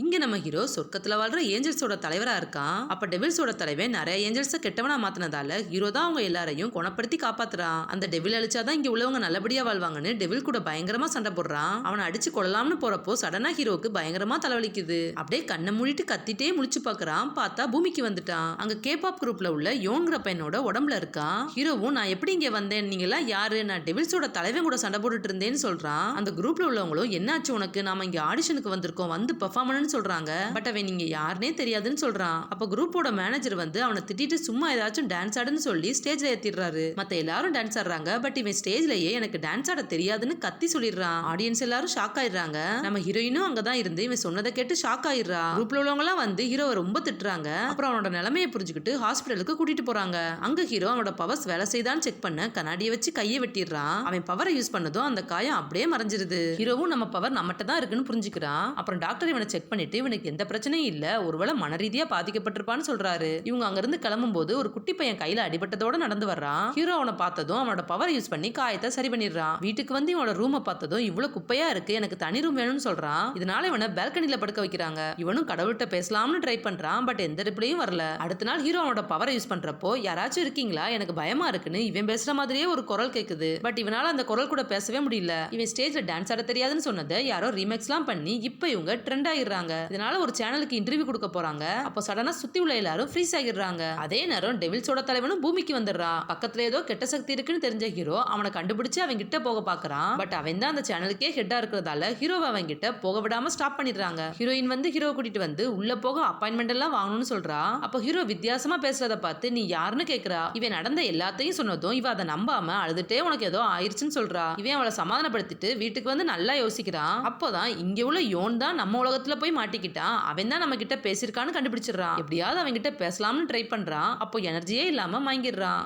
இங்க நம்ம ஹீரோ சொர்க்கத்துல வாழ்ற ஏஞ்சல்ஸோட தலைவரா இருக்கான். அப்ப டெவில்ஸோட தலைவன் நிறைய ஏஞ்சல்ஸ கெட்டவனா மாத்தினதால ஹீரோ தான் அவங்க எல்லாரையும் குணப்படுத்தி காப்பாத்துறான். அந்த டெவில் அழிச்சாதான் இங்க உள்ளவங்க நல்லபடியா வாழ்வாங்கன்னு டெவில் கூட பயங்கரமா சண்டை போடுறான். அவனை அடிச்சு கொள்ளலாம்னு போறப்போ சடனா ஹீரோக்கு பயங்கரமா தலைவலிக்குது. அப்படியே கண்ணை மூடிட்டு கத்திட்டே முழிச்சு பாக்குறான். பார்த்தா பூமிக்கு வந்துட்டான். அங்க கேபாப் குரூப்ல உள்ள யோங்கிற பையனோட உடம்புல இருக்கான். ஹீரோவும் நான் எப்படி இங்க வந்தேன், நீங்க எல்லாம் யாரு, நான் டெவில்ஸோட தலைவன் கூட சண்டை போட்டுட்டு இருந்தேன்னு சொல்றான். அந்த குரூப்ல உள்ளவங்களும் என்னாச்சு உனக்கு, நாம இங்க ஆடிஷனுக்கு வந்திருக்கோம், வந்து பெர்ஃபார்ம் சொல்றாங்க. பட் அவன் நீங்க யாருனே தெரியாதுன்னு சொல்றான். அப்ப குரூப்போட மேனேஜர் வந்து அவனை திட்டிட்டு சும்மா ஏதாச்சும் டான்ஸ் ஆடுன்னு சொல்லி ஸ்டேஜ்ல ஏத்திடுறாரு. மத்த எல்லாரும் டான்ஸ் ஆடுறாங்க. பட் இவன் ஸ்டேஜ்லயே எனக்கு டான்ஸ் ஆட தெரியாதுன்னு கத்தி சொல்லிடுறான். ஆடியன்ஸ் எல்லாரும் ஷாக் ஆயிடுறாங்க. நம்ம ஹீரோயினும் அங்கதான் இருந்து இவன் சொன்னதை கேட்டு ஷாக் ஆயிடுறா. குரூப்ல உள்ளவங்க எல்லாம் வந்து ஹீரோவை ரொம்ப திட்டுறாங்க. அப்புறம் அவனோட நிலைமையை புரிஞ்சுக்கிட்டு ஹாஸ்பிட்டலுக்கு கூட்டிட்டு போறாங்க. அங்க ஹீரோ அவனோட பவர்ஸ் வேலை செய்தான்னு செக் பண்ண கண்ணாடியை வச்சு கையை வெட்டிடுறான். அவன் பவரை யூஸ் பண்ணதும் அந்த காயம் அப்படியே மறைஞ்சிருது. ஹீரோவும் நம்ம பவர் நம்மகிட்ட தான் இருக்குன்னு புரிஞ்சுக்கிறான். அப்புறம் டாக்டர் இவனை செக் பண்ணிட்டு இவனுக்கு எந்த பிரச்சனையும் இல்ல, ஒருவேளை மனரீதியா பாதிக்கப்பட்டிருப்பான்னு சொல்றாரு. இவங்க அங்க இருந்து கிளம்பும் போது ஒரு குட்டி பையன் கையில அடிபட்டதோட நடந்து வர்றான். ஹீரோ அவனை பார்த்ததும் அவனோட பவர் யூஸ் பண்ணி காயத்தை சரி பண்ணிடுறான். வீட்டுக்கு வந்து இவனோட ரூமை பார்த்ததும் இவ்வளவு குப்பையா இருக்கு, எனக்கு தனி ரூம் வேணும்னு சொல்றான். இதனால இவனை பால்கனில படுக்க வைக்கிறாங்க. இவனும் கடவுள்கிட்ட பேசலாம்னு ட்ரை பண்றான். பட் எந்த ரிப்ளையும் வரல. அடுத்த நாள் ஹீரோ அவனோட பவரை யூஸ் பண்றப்போ யாராச்சும் இருக்கீங்களா, எனக்கு பயமா இருக்குன்னு இவன் பேசுற மாதிரியே ஒரு குரல் கேக்குது. பட் இவனால அந்த குரல் கூட பேசவே முடியல. இவன் ஸ்டேஜ்ல டான்ஸ் ஆட தெரியாதுன்னு சொன்னதை யாரோ ரீமேக்ஸ்லாம் பண்ணி இப்ப இவங்க ட்ரெண்ட் ஆகிடுறாங்க. இதனால ஒரு சேனலுக்கு இன்டர்வியூ கொடுக்க போறாங்க. அப்போ சடனா சுத்தி உள்ள எல்லாரும் ஃப்ரீஸ் ஆகிடுறாங்க. அதே நேரம் டெவில்ஸோட தலைவனும் பூமிக்கு வந்துடுறான். பக்கத்துல ஏதோ கெட்ட சக்தி இருக்குன்னு தெரிஞ்ச ஹீரோ அவனை கண்டுபிடிச்சு அவன் கிட்ட போக பாக்குறான். பட் அவன் தான் அந்த சேனலுக்கே ஹெட்டா இருக்கிறதால ஹீரோவை அவன் கிட்ட போக விடாம ஸ்டாப் பண்ணிடுறாங்க. ஹீரோயின் வந்து ஹீரோ கூட்டிட்டு வந்து உள்ள போக அப்பாயின்மெண்ட் எல்லாம் வாங்கணும்னு சொல்றா. அப்போ ஹீரோ வித்தியாசமா பேசுறத பார்த்து நீ யாருன்னு கேக்குறா. இவன் நடந்த எல்லாத்தையும் சொன்னதும் இவ அதை நம்பாம அழுதுட்டே உனக்கு ஏதோ ஆயிருச்சுன்னு சொல்றா. இவன் அவளை சமாதானப்படுத்திட்டு வீட்டுக்கு வந்து நல்லா யோசிக்கிறான். அப்போதான் இங்க உள்ள யோன் தான் நம்ம உலகத்துல போய் மாட்டிக்கிட்டான். அவன் தான் நம்ம கிட்ட பேசியிருக்கான்னு கண்டுபிடிச்சிடறான். எப்படியாவது அவங்க கிட்ட பேசலாம்னு ட்ரை பண்றான். அப்போ எனர்ஜியே இல்லாம மயங்கிடுறான்.